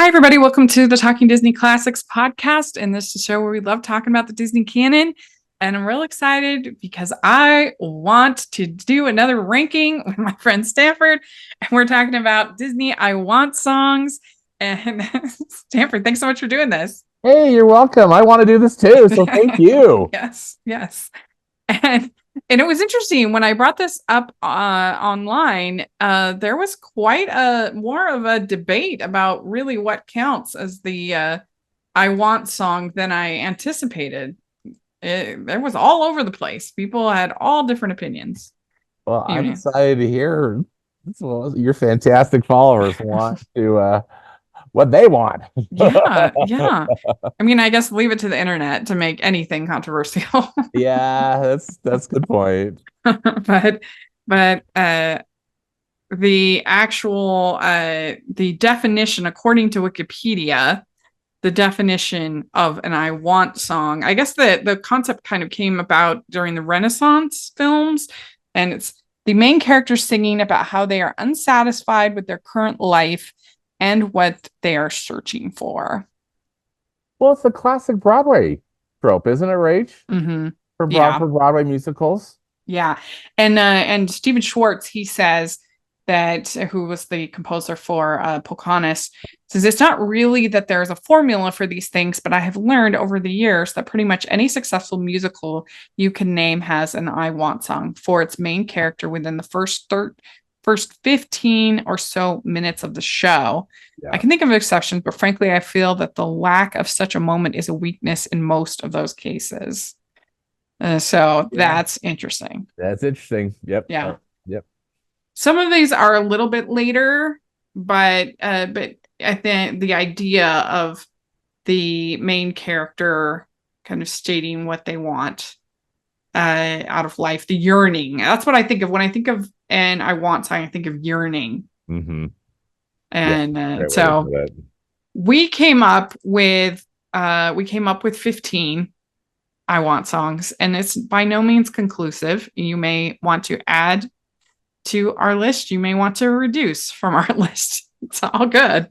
Hi, everybody. Welcome to the Talking Disney Classics podcast. And this is a show where we love talking about the Disney canon. And I'm real excited because I want to do another ranking with my friend Stanford. And we're talking about Disney I Want songs. And Stanford, thanks so much for doing this. Hey, you're welcome. I want to do this too, so thank you. Yes. And it was interesting when I brought this up online. There was quite a more of a debate about really what counts as the "I Want" song than I anticipated. It was all over the place. People had all different opinions. Well, I'm Anyway, excited to hear your fantastic followers want to what they want. yeah. I mean, I guess leave it to the internet to make anything controversial. Yeah, that's a good point. but the actual the definition according to Wikipedia, the definition of an I Want song, I guess the concept kind of came about during the Renaissance films, and it's the main character singing about how they are unsatisfied with their current life and what they are searching for. Well, it's a classic Broadway trope, isn't it, Rach? Mm-hmm. For Yeah. Broadway musicals. Yeah. And Stephen Schwartz, he says that, who was the composer for Pocahontas, says it's not really that there's a formula for these things, but I have learned over the years that pretty much any successful musical you can name has an I Want song for its main character within the first 15 or so minutes of the show. Yeah. I can think of exceptions, but frankly, I feel that the lack of such a moment is a weakness in most of those cases. So that's interesting. That's interesting. Yep. Yeah. Yep. Some of these are a little bit later, but I think the idea of the main character kind of stating what they want out of life, the yearning. That's what I think of when I think of and I want something. I think of yearning. Mm-hmm. And so we came up with 15 I Want songs, and it's by no means conclusive. You may want to add to our list. You may want to reduce from our list. It's all good.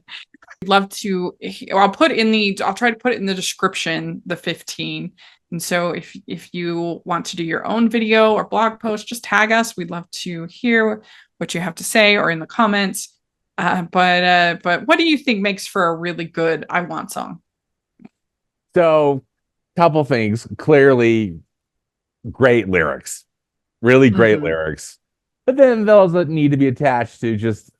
I'd love to. I'll try to put it in the description, the 15. And so if you want to do your own video or blog post, just tag us. We'd love to hear what you have to say or in the comments. But what do you think makes for a really good I Want song? So, couple things. Clearly, great lyrics, really great lyrics. But then those that need to be attached to just,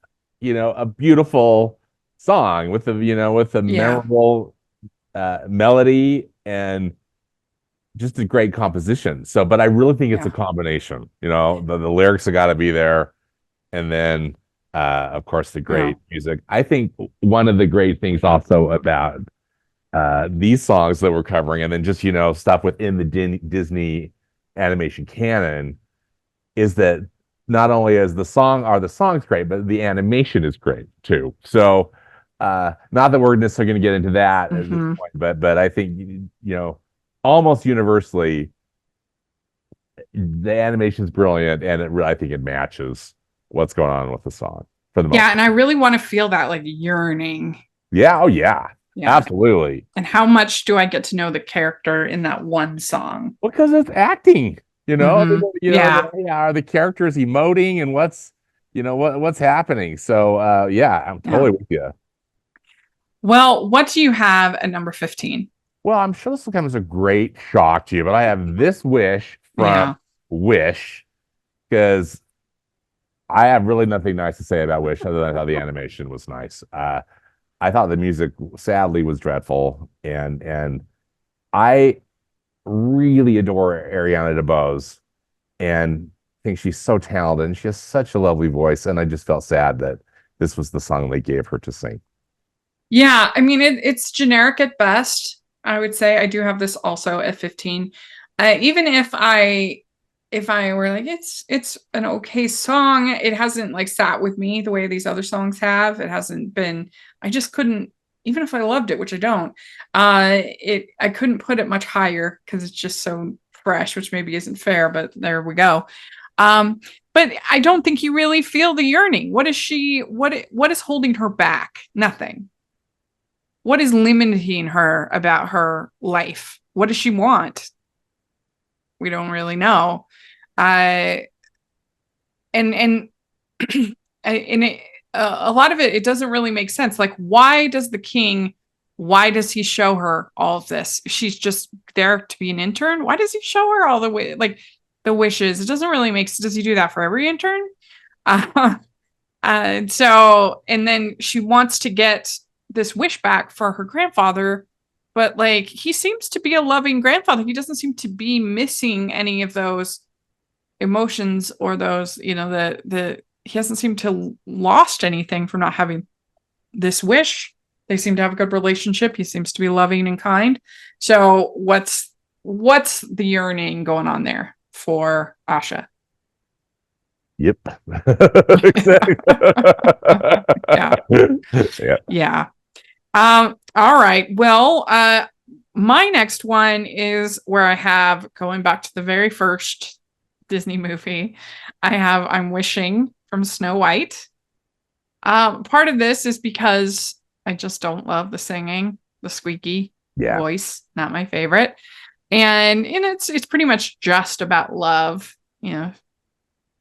a beautiful song with a memorable melody and just a great composition. So, but I really think it's a combination. The lyrics have got to be there, and then of course the great music. I think one of the great things also about these songs that we're covering, and then just stuff within the Disney animation canon, is that not only are the songs great, but the animation is great too. So not that we're necessarily going to get into that at this point, but I think almost universally the animation is brilliant, and I think it matches what's going on with the song for the most part. And I really want to feel that like yearning. Yeah, oh yeah. Absolutely. And how much do I get to know the character in that one song? Because it's acting, are the characters emoting and what's happening? So I'm totally with you. Well, what do you have at number 15? Well, I'm sure this will come as a great shock to you, but I have This Wish from Wish, because I have really nothing nice to say about Wish other than how the animation was nice. I thought the music sadly was dreadful, and I really adore Ariana DeBose and think she's so talented, and she has such a lovely voice, and I just felt sad that this was the song they gave her to sing. Yeah, I mean it's generic at best. I would say I do have this also at 15. Even if I were like it's an okay song, it hasn't like sat with me the way these other songs have. It hasn't been. I just couldn't, even if I loved it, which I don't. I couldn't put it much higher because it's just so fresh, which maybe isn't fair, but there we go. But I don't think you really feel the yearning. What is holding her back? Nothing. what is limiting her about her life? What does she want? We don't really know. Uh, and and it, a lot of it doesn't really make sense. Like, why does he show her all of this? She's just there to be an intern. Why does he show her all the way, like the wishes? It doesn't really make sense. Does he do that for every intern? So, and then she wants to get this wish back for her grandfather, but like, he seems to be a loving grandfather. He doesn't seem to be missing any of those emotions or those, he hasn't seemed to lost anything from not having this wish. They seem to have a good relationship. He seems to be loving and kind. So what's the yearning going on there for Asha? Yep. Exactly. Yeah. Yeah. Yeah. All right. Well, my next one is where I have, going back to the very first Disney movie, I have I'm Wishing from Snow White. Part of this is because I just don't love the singing, the squeaky voice, not my favorite. And it's pretty much just about love.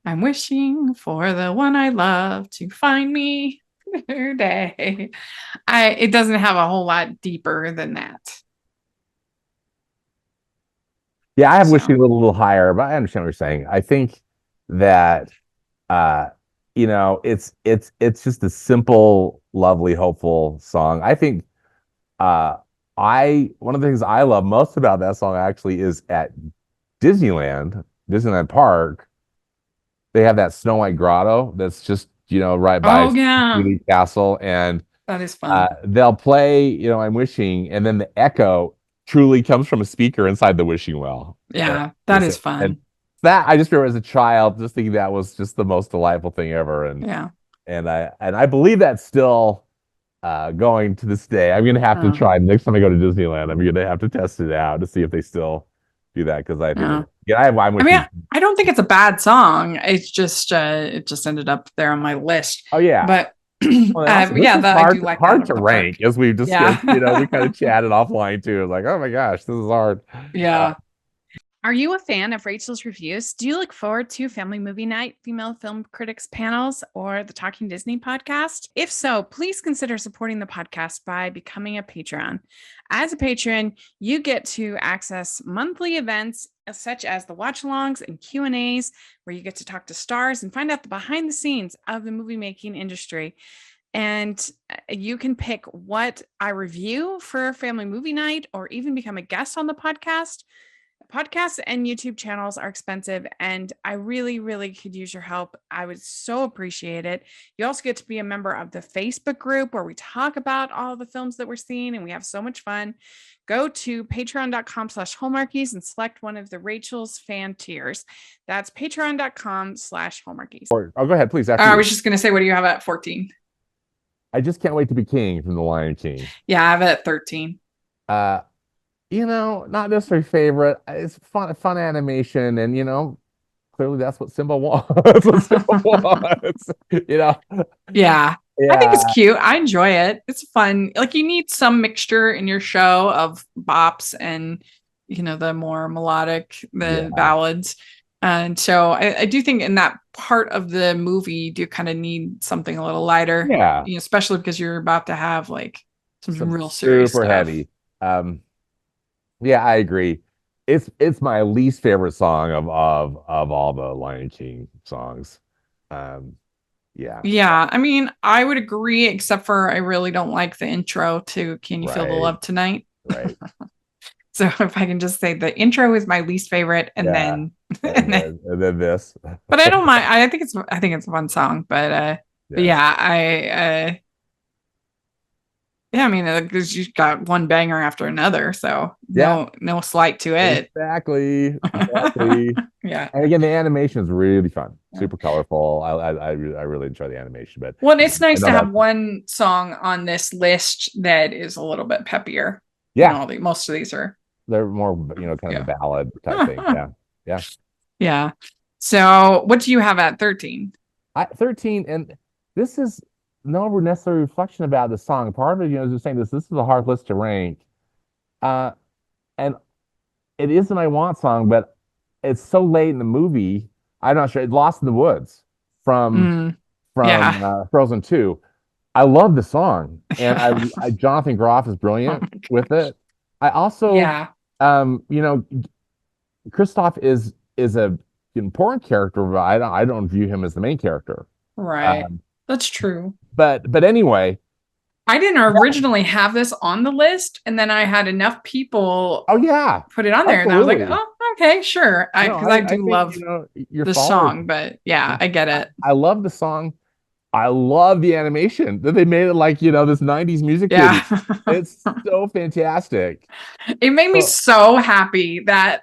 I'm wishing for the one I love to find me today. It doesn't have a whole lot deeper than that. Yeah, I have wishing a little higher, but I understand what you're saying. I think that it's just a simple, lovely, hopeful song. I think one of the things I love most about that song actually is at Disneyland Park, they have that Snow White grotto that's just right by Julie Castle, and that is fun. They'll play I'm Wishing, and then the echo truly comes from a speaker inside the wishing well. Yeah, that is fun. And that I just remember as a child just thinking that was just the most delightful thing ever. And I believe that's still going to this day. I'm gonna have to try next time I go to Disneyland. I'm gonna have to test it out to see if they still do that, because I think I don't think it's a bad song. It's just it just ended up there on my list. Oh yeah, but well, I do like hard to rank, as we've discussed. We kind of chatted offline too. Like, oh my gosh, this is hard. Yeah. Are you a fan of Rachel's Reviews? Do you look forward to Family Movie Night, Female Film Critics Panels, or the Talking Disney podcast? If so, please consider supporting the podcast by becoming a Patreon. As a patron, you get to access monthly events such as the watch-alongs and Q&As, where you get to talk to stars and find out the behind the scenes of the movie making industry. And you can pick what I review for Family Movie Night, or even become a guest on the podcast. Podcasts and YouTube channels are expensive, and I really, really could use your help. I would so appreciate it. You also get to be a member of the Facebook group where we talk about all the films that we're seeing, and we have so much fun. Go to patreon.com/Hallmarkies and select one of the Rachel's fan tiers. That's patreon.com/Hallmarkies. Oh, go ahead, please. I was just going to say, what do you have at 14? I Just Can't Wait to Be King from The Lion King. Yeah, I have it at 13. Not necessarily favorite. It's fun animation, and clearly that's what Simba wants. That's what Simba wants. Yeah. I think it's cute. I enjoy it. It's fun. Like, you need some mixture in your show of bops and the more melodic, ballads. And so I do think in that part of the movie you do kind of need something a little lighter. Yeah. Especially because you're about to have like some real serious super stuff. Heavy. Yeah, I agree. It's my least favorite song of all the Lion King songs. Yeah. I mean, I would agree, except for I really don't like the intro to Can You Feel the Love Tonight? Right. So if I can just say the intro is my least favorite, and then this. But I don't mind. I think it's a fun song, but I I mean, because you've got one banger after another, so no slight to it. Exactly. Yeah. And again, the animation is really fun, super colorful. I really enjoy the animation. But it's nice to have one song on this list that is a little bit peppier. Yeah. Most of these they're more kind of a ballad type thing. Yeah. So what do you have at 13? 13, and this is no necessary reflection about the song. Part of it, is just saying this is a hard list to rank. Uh, and it is an I Want song, but it's so late in the movie. I'm not sure. It's Lost in the Woods from Mm, yeah. Frozen 2. I love the song, and Yeah. I Jonathan Groff is Oh brilliant my with gosh. it. I also, Yeah. you know, Kristoff is a important character, but I don't view him as the main character. Right. Um, That's true. but anyway, I didn't yeah. originally have this on the list, and then I had enough people Oh yeah, put it on there, and I was like, absolutely. oh, okay, sure. I No, because I I do think love you're the following. song, but yeah, I get it. I love the song. I love the animation that they made it like, this 90s music video. Yeah. It's so fantastic. It made me So, so happy that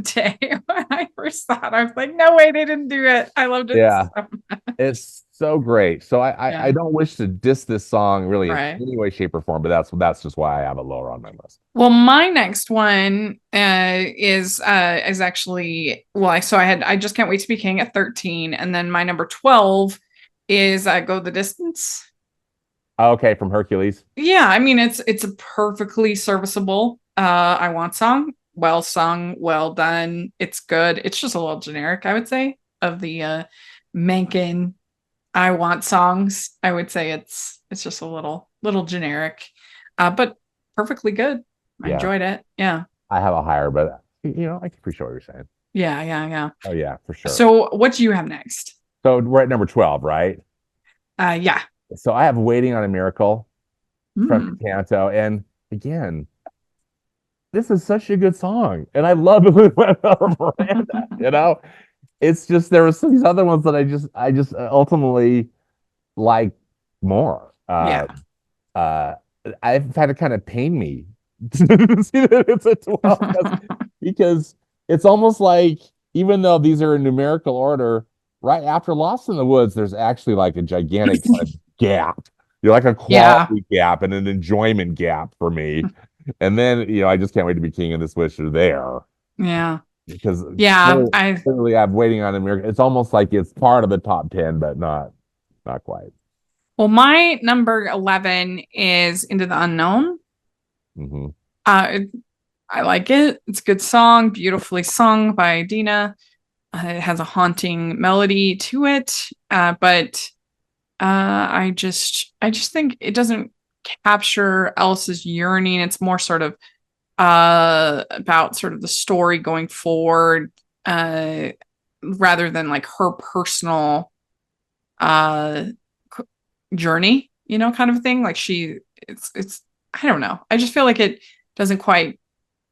day when I first saw it. I was like, no way, they didn't do it. I loved it yeah, so much. it's so great. So I Yeah. don't wish to diss this song really in Right. any way, shape, or form, but that's just why I have it lower on my list. Well, my next one is actually I just can't wait to be king at 13, and then my number 12 is Go the Distance. Okay, from Hercules. Yeah, I mean it's a perfectly serviceable I Want song. Well sung, well done. It's good. It's just a little generic, I would say, of the Mencken I Want songs. I would say it's just a little generic. But perfectly good. I Yeah, enjoyed it. Yeah. I have a higher, but I can appreciate what you're saying. Yeah, yeah, yeah. Oh yeah, for sure. So what do you have next? So we're at number 12, right? Yeah. So I have Waiting on a Miracle from Mm. Canto. And again, this is such a good song. And I love it with Miranda, It's just there were some these other ones that I just ultimately like more. Yeah. Uh I've had to kind of pain me to see that it's a 12 because it's almost like even though these are in numerical order, right after Lost in the Woods, there's actually like a gigantic kind of gap. You're like a Yeah. quality gap and an enjoyment gap for me. And then, I just can't wait to be king of this wish are there Yeah. because Yeah. I clearly I'm waiting on America. It's almost like it's part of the top 10, but not quite. Well, my number 11 is Into the Unknown. Hmm. It, I like it. It's a good song, beautifully sung by Dina. It has a haunting melody to it, but I just think it doesn't capture Alice's yearning. It's more sort of about sort of the story going forward, uh, rather than like her personal uh journey, kind of thing. Like it's I don't know. I just feel like it doesn't quite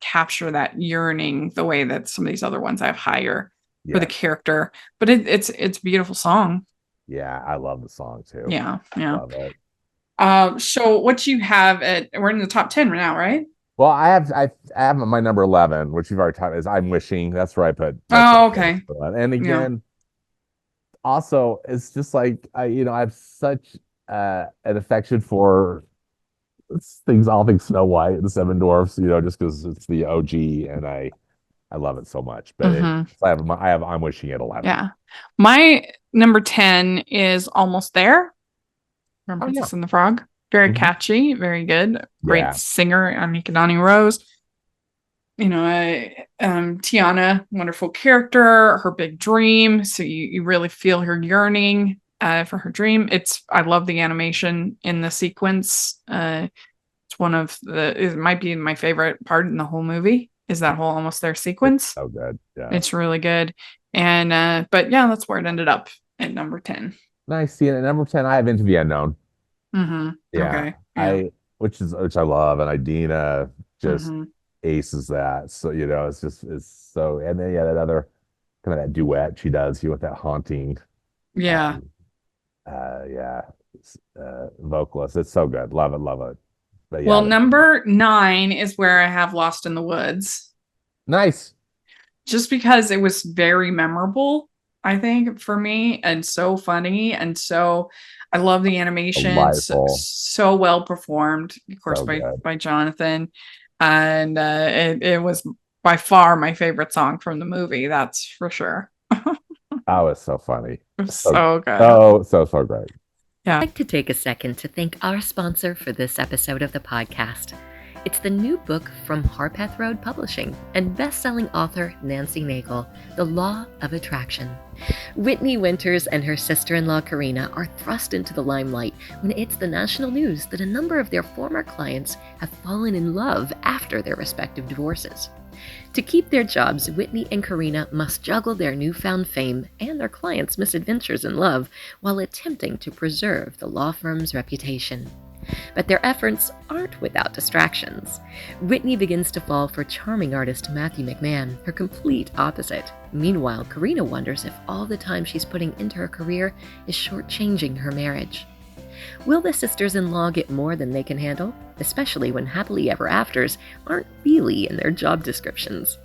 capture that yearning the way that some of these other ones I have higher for the Yeah. character. But it's a beautiful song. Yeah. I love the song too. Yeah, yeah. Love it. So what you have at we're in the top 10 right now, right? Well, I have my number 11, which you've already talked is I'm Wishing. That's where I put that's Oh, okay. and Yeah. again, also it's just like I have such an affection for all things Snow White and the Seven Dwarfs, just because it's the OG and I love it so much. But Hmm. I'm Wishing at 11. Yeah. My number 10 is Almost There from Oh yeah. Princess and the Frog. Very Mhm. catchy, very good. Great Yeah. singer, Anika Dani Rose. Tiana, wonderful character, her big dream. So you really feel her yearning for her dream. I love the animation in the sequence. It might be my favorite part in the whole movie is that whole Almost There It's sequence. so good. Yeah. It's really good. And but yeah, that's where it ended up at number 10. Nice. See, at number 10, I have Into the Unknown. Mm-hmm. Yeah. Okay. Yeah. Which I love, and Idina just Mm-hmm. aces that. So, it's so, and then yeah, that other kind of that duet she does with that haunting Yeah. um yeah, vocalist. It's so good. Love it, love it. But Well, yeah, number 9 is where I have Lost in the Woods. nice. Just because it was very memorable, I think, for me, and so funny. And so I love the animation. So, Delightful. so well performed, of course, So by good. Jonathan. And it was by far my favorite song from the movie, that's for sure. Oh, it's so funny. It was So so good. so great. Yeah. I'd like to take a second to thank our sponsor for this episode of the podcast. It's the new book from Harpath Road Publishing and best-selling author Nancy Nagel, The Law of Attraction. Whitney Winters and her sister-in-law Karina are thrust into the limelight when it's the national news that a number of their former clients have fallen in love after their respective divorces. To keep their jobs, Whitney and Karina must juggle their newfound fame and their clients' misadventures in love while attempting to preserve the law firm's reputation. But their efforts aren't without distractions. Whitney begins to fall for charming artist Matthew McMahon, her complete opposite. Meanwhile, Karina wonders if all the time she's putting into her career is shortchanging her marriage. Will the sisters-in-law get more than they can handle, especially when happily ever afters aren't really in their job descriptions?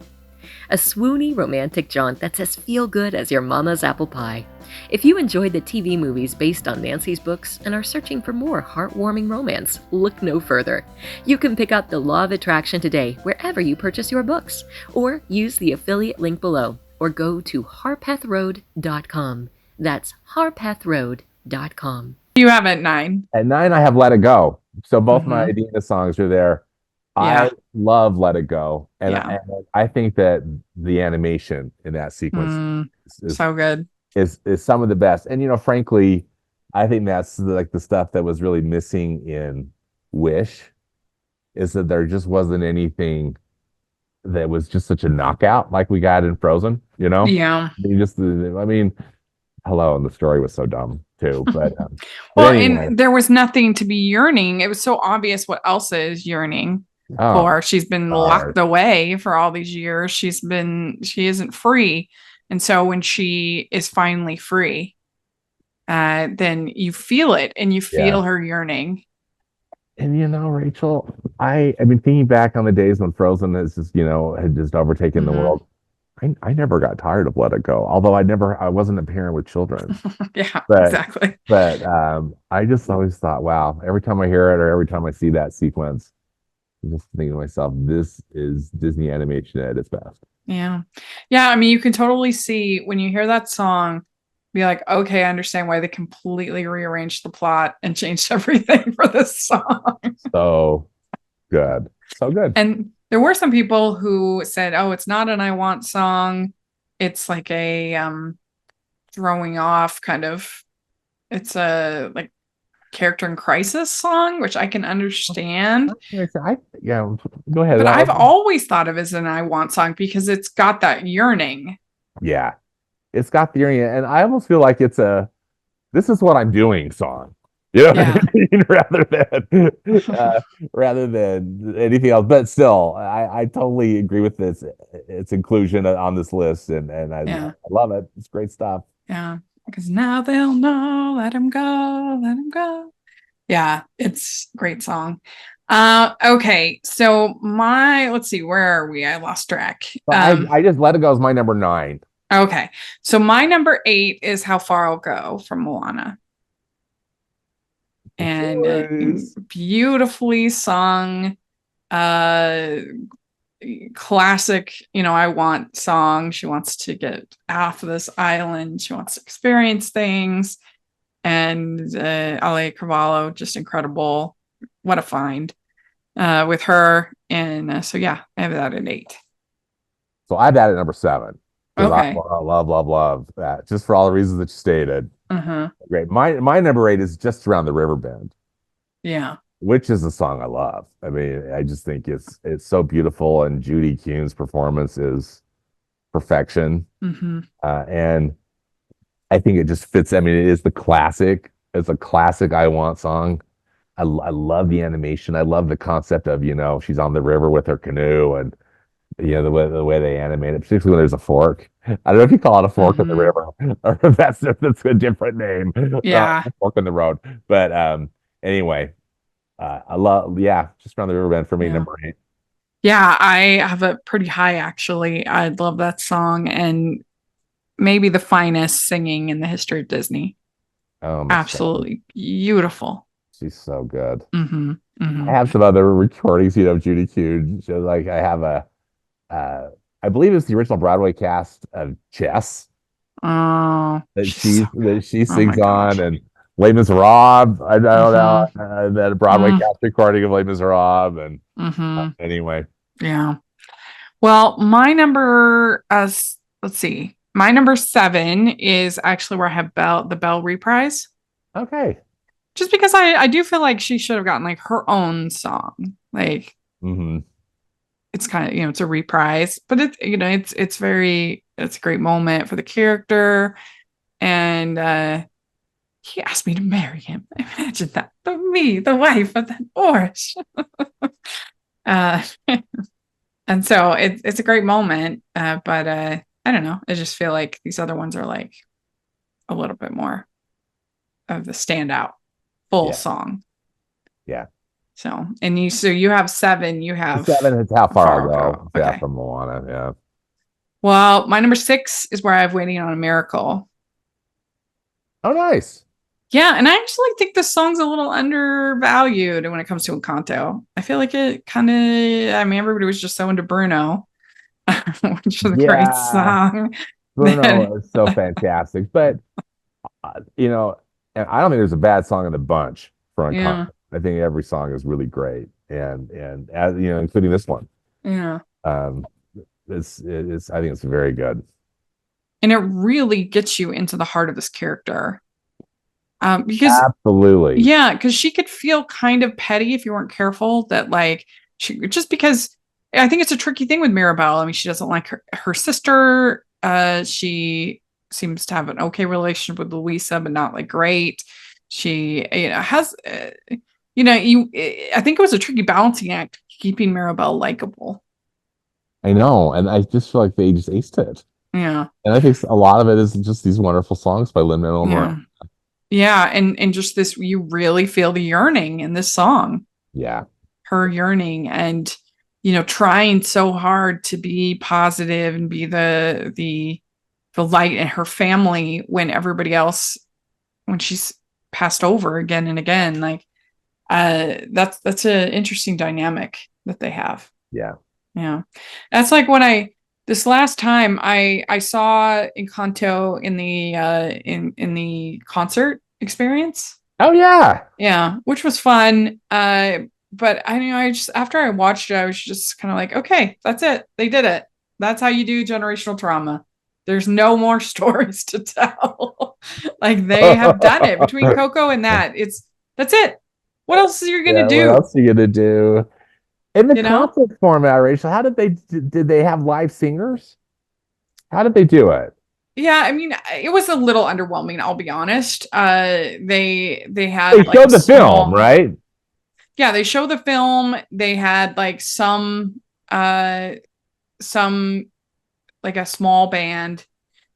A swoony romantic jaunt that's as feel-good as your mama's apple pie. If you enjoyed the TV movies based on Nancy's books and are searching for more heartwarming romance, look no further. You can pick up The Law of Attraction today wherever you purchase your books, or use the affiliate link below, or go to harpathroad.com. That's harpathroad.com. You have at 9. At 9, I have Let It Go. So both my Mhm. Adina songs are there. Yeah. I love Let It Go. And, Yeah. I think that the animation in that sequence is So good. is some of the best. And frankly, I think that's the stuff that was really missing in Wish, is that there just wasn't anything that was just such a knockout like we got in Frozen. Yeah. Hello, and the story was so dumb too. But Well, anyway. and there was nothing to be yearning. It was so obvious what Elsa is yearning for. She's been locked away for all these years. She isn't free. And so when she is finally free, then you feel it and you feel her yearning. And Rachel, I've been thinking back on the days when Frozen had just overtaken the world. I never got tired of Let It Go, although I wasn't a parent with children. Yeah, But, exactly. But I just always thought, wow, every time I hear it or every time I see that sequence, I'm just thinking to myself, this is Disney animation at its best. Yeah. Yeah. I mean, you can totally see when you hear that song, be like, okay, I understand why they completely rearranged the plot and changed everything for this song. So good. So good. And there were some people who said, oh, it's not an I Want song. It's like a throwing off kind of, it's a like character in crisis song, which I can understand. Go ahead. But I've always thought of it as an I Want song because it's got that yearning. Yeah. It's got the yearning. And I almost feel like it's this is what I'm doing song. Rather than anything else. But still, I totally agree with its inclusion on this list, and I love it. It's great stuff. Yeah, because now they'll know. Let him go. Let him go. Yeah, it's a great song. Okay, so let's see, where are we? I lost track. I just Let It Go is my number 9. Okay, so my number 8 is How Far I'll Go from Moana. And beautifully sung, classic, I Want song. She wants to get off of this island. She wants to experience things. And Ale Carvalho, just incredible. What a find with her. And so, yeah, I have that at 8. So I have that at number 7. Okay. I love that, just for all the reasons that you stated. Great. My number 8 is Just Around the Riverbend. Yeah. Which is a song I love. I mean, I just think it's so beautiful, and Judy Kuhn's performance is perfection. And I think it just fits. I mean, it is the classic. It's a classic I Want song. I love the animation. I love the concept of, she's on the river with her canoe, and the way they animate it, particularly when there's a fork. I don't know if you call it a fork in the river, or if that's a different name. Yeah, fork in the road. But anyway, I love Just Around the Riverbend for me, number 8. Yeah, I have a pretty high actually. I love that song, and maybe the finest singing in the history of Disney. Absolutely beautiful. She's so good. I have some other recordings, Judy Kuhn. Like I have I believe it's the original Broadway cast of Chess. Oh, that she sings on, and Les Miserables. I don't know. That a Broadway Mm. cast recording of Les Miserables, and anyway. Yeah. Well, my number, let's see, my number 7 is actually where I have the Belle Reprise. Okay. Just because I do feel like she should have gotten like her own song. Like it's kind of, it's a reprise, but it's, it's a great moment for the character. And he asked me to marry him. Imagine that. Me, the wife of that Orange. And so it's a great moment. But I don't know. I just feel like these other ones are like a little bit more of the standout full song. Yeah. So you have 7. You have 7 is how far I'll go. Okay. Yeah, from Moana. Yeah. Well, my number 6 is where I have Waiting on a Miracle. Oh, nice. Yeah, and I actually think this song's a little undervalued when it comes to Encanto. I feel like it kind of, everybody was just so into Bruno, which is a great song. Bruno is so fantastic. But, and I don't think there's a bad song in the bunch for Encanto. I think every song is really great. And as including this one. Yeah. It's I think it's very good. And it really gets you into the heart of this character. Because absolutely, yeah, because she could feel kind of petty if you weren't careful. That like just because I think it's a tricky thing with Mirabelle. I mean, she doesn't like her sister. She seems to have an okay relationship with Louisa, but not like great. She has I think it was a tricky balancing act keeping Mirabelle likable. I know, and I just feel like they just aced it. Yeah, and I think a lot of it is just these wonderful songs by Lin-Manuel Miranda. Yeah, and just this, you really feel the yearning in this song. Yeah. Her yearning and, trying so hard to be positive and be the light in her family when everybody else, when she's passed over again and again. Like, that's an interesting dynamic that they have. Yeah. Yeah. That's like when this last time I saw Encanto in the concert experience. Oh yeah. Yeah, which was fun. But I just, after I watched it, I was just kind of like, okay, that's it. They did it. That's how you do generational trauma. There's no more stories to tell. Like they have done it between Coco and that's it. What else are you gonna do? What else are you gonna do? In the concert format, Rachel, how did they have live singers? How did they do it? Yeah, I mean, it was a little underwhelming, I'll be honest. They showed the film, right? Yeah, they show the film. They had like some like a small band.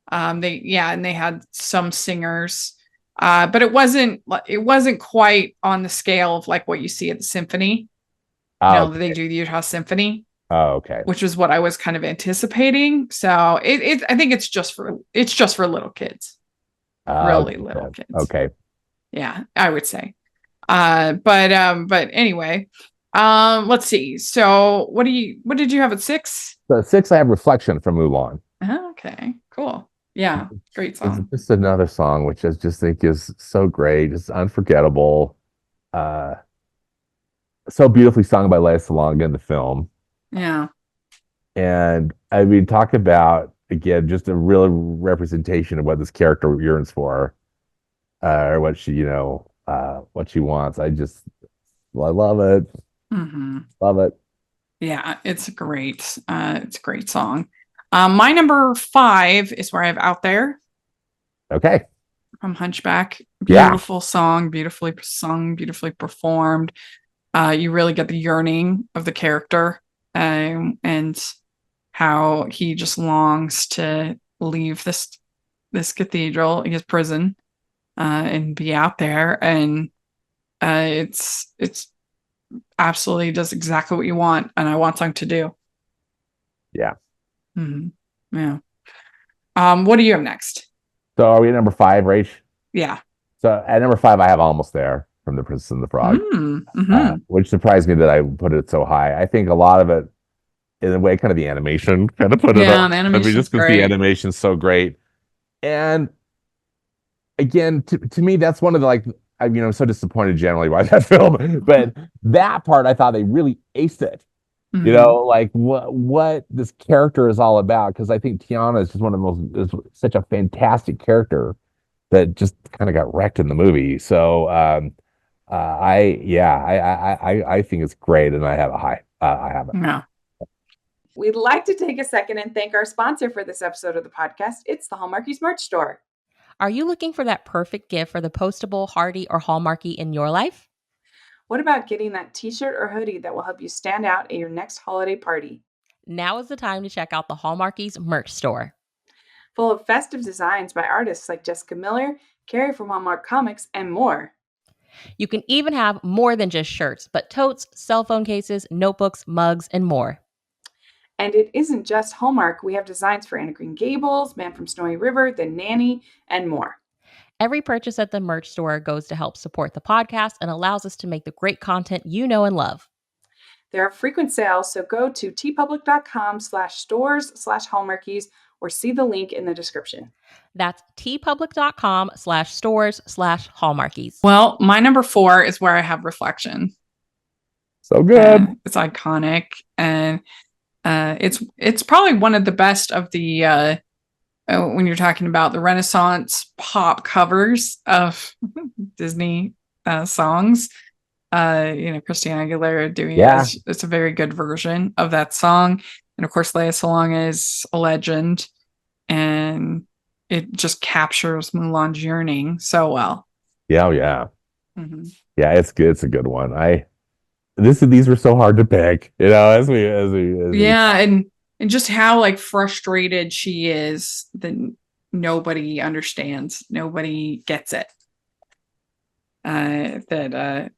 And they had some singers. But it wasn't quite on the scale of like what you see at the symphony. They do the Utah Symphony. Oh, okay. Which was what I was kind of anticipating. So I think it's just for little kids. Really little kids. Okay. Yeah, I would say. But anyway, let's see. So what did you have at 6? So 6, I have Reflection from Mulan. Okay, cool. Yeah, great song. It's just another song which I just think is so great. It's unforgettable. So beautifully sung by Lea Salonga in the film. Yeah. And I mean, talk about, again, just a real representation of what this character yearns for, or what she wants. I love it. Love it. Yeah, it's a great song. My number 5 is where I have Out There. Okay. From Hunchback. Beautiful song, beautifully sung, beautifully performed. You really get the yearning of the character, and how he just longs to leave this cathedral, his prison, and be out there. And it's absolutely does exactly what you want, and I want song to do. Yeah. Yeah. What do you have next? So are we at number 5, Rach? Yeah. So at number 5, I have Almost There from The Princess and the Frog, which surprised me that I put it so high. I think a lot of it, in a way, kind of the animation kind of put it up. The animation, just because the animation's so great. And again, to me, that's one of the I'm so disappointed generally by that film, but that part I thought they really aced it. Mhm. Like what this character is all about. Because I think Tiana is just one of the most is such a fantastic character that just kind of got wrecked in the movie. So I think it's great, and I have a high. I have it. Yeah. We'd like to take a second and thank our sponsor for this episode of the podcast. It's the Hallmarkies merch store. Are you looking for that perfect gift for the postable, hardy, or Hallmarky in your life? What about getting that t-shirt or hoodie that will help you stand out at your next holiday party? Now is the time to check out the Hallmarkies merch store. Full of festive designs by artists like Jessica Miller, Carrie from Hallmark Comics, and more. You can even have more than just shirts, but totes, cell phone cases, notebooks, mugs, and more. And it isn't just Hallmark. We have designs for Anna Green Gables, Man from Snowy River, The Nanny, and more. Every purchase at the merch store goes to help support the podcast and allows us to make the great content you know and love. There are frequent sales, so go to tpublic.com/stores/hallmarkies or see the link in the description. That's tpublic.com/stores/hallmarkies. Well, my number 4 is Where I Have Reflection. So good. It's iconic, and it's probably one of the best of the when you're talking about the Renaissance pop covers of Disney songs. Christina Aguilera doing it. It's a very good version of that song. And of course, Lea Salonga is a legend, and it just captures Mulan's yearning so well. Yeah. Mm-hmm. Yeah, it's good. It's a good one. These were so hard to pick, as we and just how like frustrated she is that nobody understands, nobody gets it. That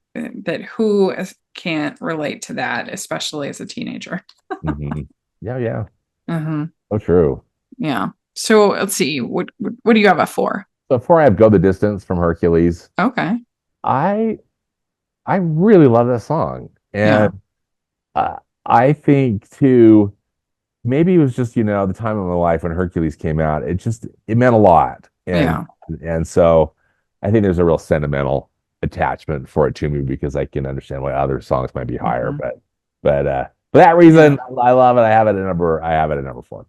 who can't relate to that, especially as a teenager. Mm-hmm. Yeah. Mm-hmm. So true. Yeah. So let's see. What do you have a 4? So 4, I have Go the Distance from Hercules. Okay. I really love that song, and I think too. Maybe it was just the time of my life when Hercules came out. It meant a lot, and so I think there's a real sentimental attachment for it to me because I can understand why other songs might be higher, but for that reason, I love it. I have it at number 4.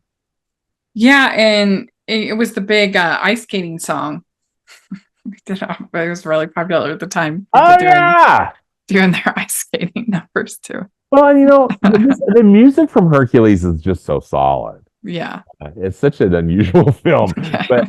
Yeah, and it was the big ice skating song. It was really popular at the time. Doing their ice skating numbers too. Well, the music from Hercules is just so solid. Yeah, it's such an unusual film, but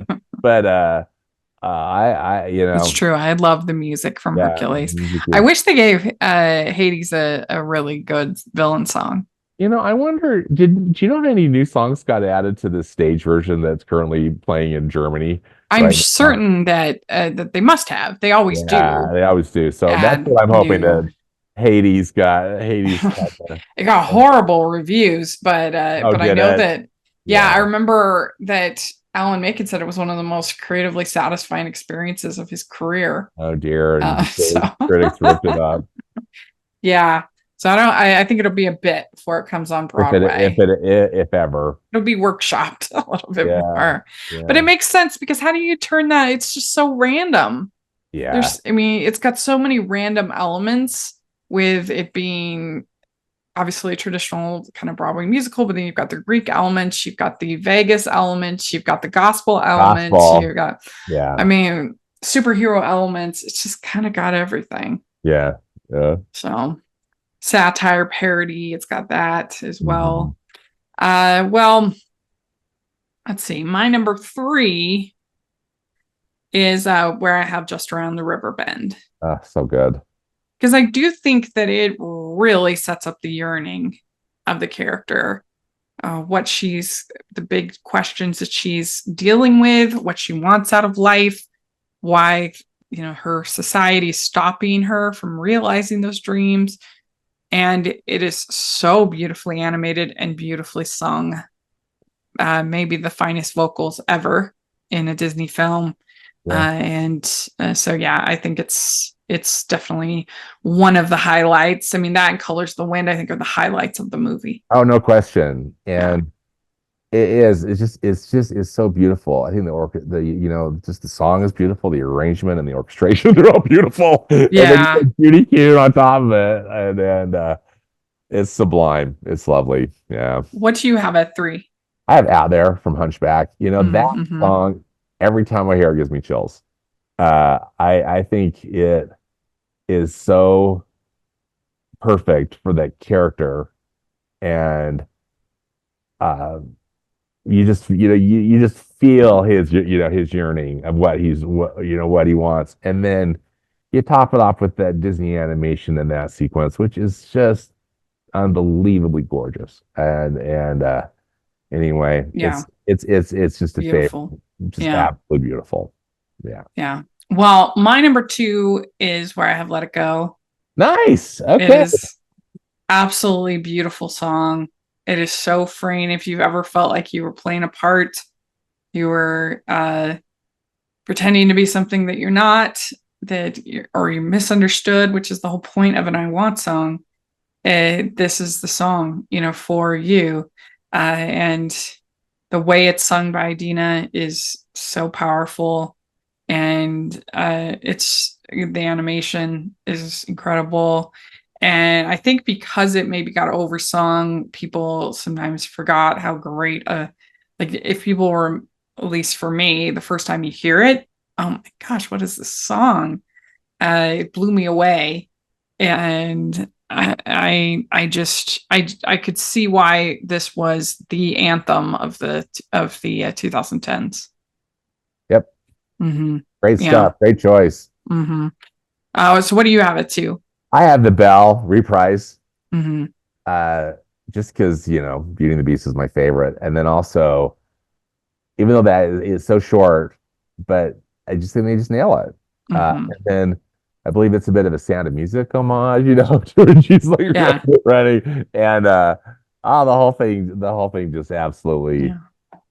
it's true. I love the music from Hercules. I wish they gave Hades a really good villain song. I wonder, do you know if any new songs got added to the stage version that's currently playing in Germany? I'm certain that they must have. They always do. They always do. So that's what I'm hoping that Hades got. It got horrible reviews, but I know that. Yeah, I remember that Alan Menken said it was one of the most creatively satisfying experiences of his career. Oh dear! Critics ripped it up. Yeah. So I think it'll be a bit before it comes on Broadway. If ever. It'll be workshopped a little bit more. Yeah. But it makes sense because how do you turn that? It's just so random. Yeah. It's got so many random elements with it being obviously a traditional kind of Broadway musical, but then you've got the Greek elements, you've got the Vegas elements, you've got the gospel elements, you've got superhero elements. It's just kind of got everything. Yeah. So satire, parody, it's got that as well. Let's see. My number 3 is Where I Have Just Around the Riverbend. So good. Because I do think that it really sets up the yearning of the character, the big questions that she's dealing with, what she wants out of life, why her society is stopping her from realizing those dreams. And it is so beautifully animated and beautifully sung. Maybe the finest vocals ever in a Disney film. I think it's definitely one of the highlights. That and Colors of the Wind, I think, are the highlights of the movie. Oh, no question. And It is. It's so beautiful. I think just the song is beautiful. The arrangement and the orchestration, they're all beautiful. And then you Yeah. put Judy Kuhn on top of it, and it's sublime. It's lovely. Yeah. What do you have at 3? I have Out There from Hunchback. That Mm-hmm. song, every time I hear it, gives me chills. I think it is so perfect for that character, and uh, you just feel his yearning of what he wants, and then you top it off with that Disney animation in that sequence, which is just unbelievably gorgeous. And anyway, Yeah. it's just a favorite, Beautiful. just Yeah. absolutely beautiful. Yeah. Yeah. Well, my number 2 is Where I Have Let It Go. Nice. It Okay. is absolutely beautiful song. It is so freeing. If you've ever felt like you were playing a part, you were pretending to be something that you're not, or you misunderstood, which is the whole point of an I Want song. This is the song, for you. And the way it's sung by Idina is so powerful. And the animation is incredible. And I think because it maybe got oversung, people sometimes forgot how great like if people were, at least for me, the first time you hear it, oh my gosh, what is this song? It blew me away. And I could see why this was the anthem of the 2010s. Yep. Mm-hmm. Great Yeah. stuff. Great choice. Mm-hmm. So what do you have it to? I have the Belle Reprise. Mm-hmm. Just because Beauty and the Beast is my favorite, and then also, even though that is so short, but I just think they just nail it. Mm-hmm. And then I believe it's a bit of a Sound of Music homage, to when she's like Yeah. ready, and the whole thing just absolutely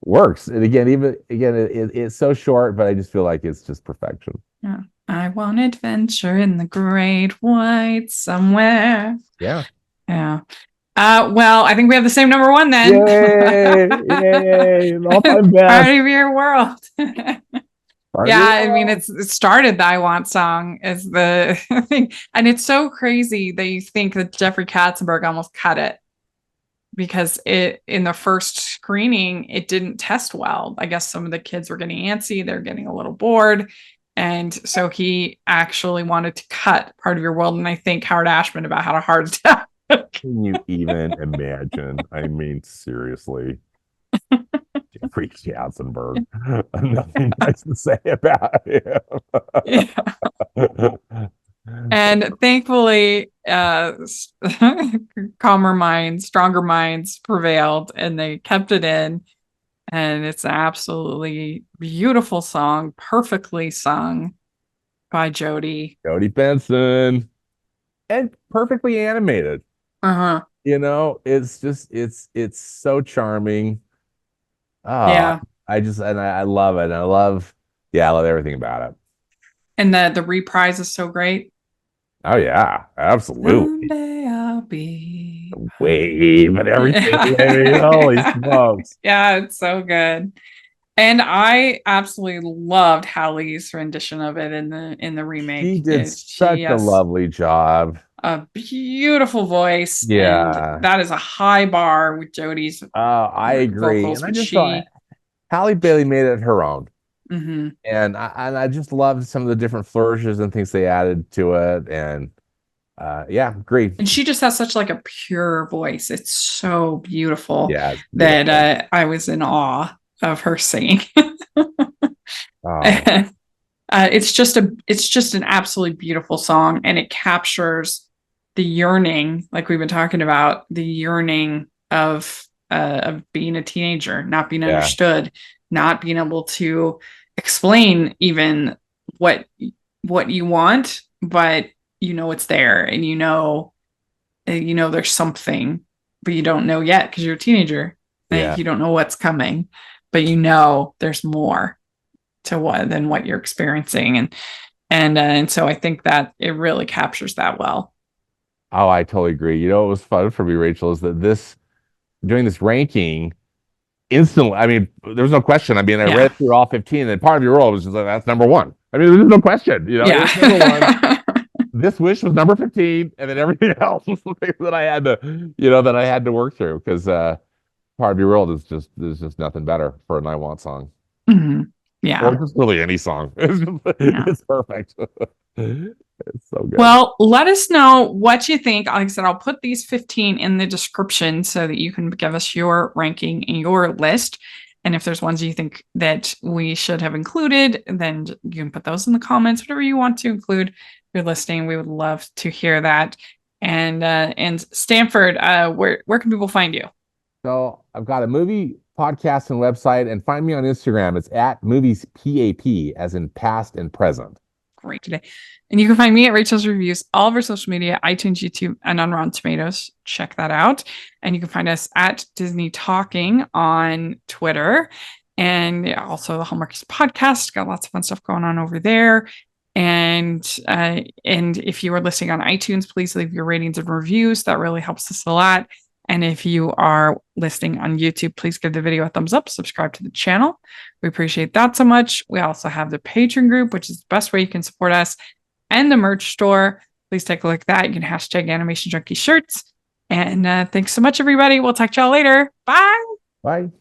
works. And again, it's so short, but I just feel like it's just perfection. Yeah. I want adventure in the great white somewhere. Yeah. Yeah. Well, I think we have the same number 1 then. Yay! All-time best. Part of your world. I mean, it started the I Want song as the thing. And it's so crazy that you think that Jeffrey Katzenberg almost cut it, because in the first screening, it didn't test well. I guess some of the kids were getting antsy. They're getting a little bored. And so he actually wanted to cut Part of Your World. And I think Howard Ashman about had a heart attack. Can you even imagine? I mean, seriously. Jeffrey Katzenberg. Nothing nice to say about him. Yeah. And thankfully, calmer minds, stronger minds prevailed, and they kept it in. And it's an absolutely beautiful song, perfectly sung by Jody Benson, and perfectly animated. It's so charming. Yeah. I love it. I love everything about it. And the reprise is so great. Oh yeah, absolutely. Someday I'll be wave and everything. I mean, holy smokes. Yeah, it's so good. And I absolutely loved Hallie's rendition of it in the remake. She did such a lovely job. A beautiful voice. Yeah. And that is a high bar with Jody's I agree. vocals, and I just thought Halle Bailey made it her own. Mm-hmm. And I just loved some of the different flourishes and things they added to it. And agree. And she just has such like a pure voice. It's so beautiful. Yeah, that I was in awe of her singing. It's just an absolutely beautiful song, and it captures the yearning, like we've been talking about, the yearning of being a teenager, not being understood, not being able to explain even what you want, but it's there, and there's something, but you don't know yet because you're a teenager. You don't know what's coming, but there's more to than what you're experiencing, and so I think that it really captures that well. Oh, I totally agree. What was fun for me, Rachel, is that during this ranking, instantly. I mean, there was no question. I mean, I Yeah. read through all 15, and Part of Your World was just like, that's number one. I mean, there's no question. You know, it was number one. Yeah. This Wish was number 15, and then everything else was the thing that I had to, that I had to work through because Part of Your World is just there's just nothing better for an I Want song. Mhm. Yeah. Or just really any song. It's perfect. It's so good. Well, let us know what you think. Like I said, I'll put these 15 in the description so that you can give us your ranking and your list. And if there's ones you think that we should have included, then you can put those in the comments, whatever you want to include your listing. We would love to hear that. And Stanford, where can people find you? So I've got a movie podcast and website, and find me on Instagram. It's at movies PAP, as in past and present. Great today. And you can find me at Rachel's Reviews, all of our social media, iTunes, YouTube, and on Rotten Tomatoes. Check that out. And you can find us at Disney Talking on Twitter. And also the Hallmarkies podcast. Got lots of fun stuff going on over there. And if you are listening on iTunes, please leave your ratings and reviews. That really helps us a lot. And if you are listening on YouTube, please give the video a thumbs up, subscribe to the channel. We appreciate that so much. We also have the Patreon group, which is the best way you can support us, and the merch store. Please take a look at that. You can hashtag Animation Junkie shirts. And thanks so much, everybody. We'll talk to y'all later. Bye. Bye.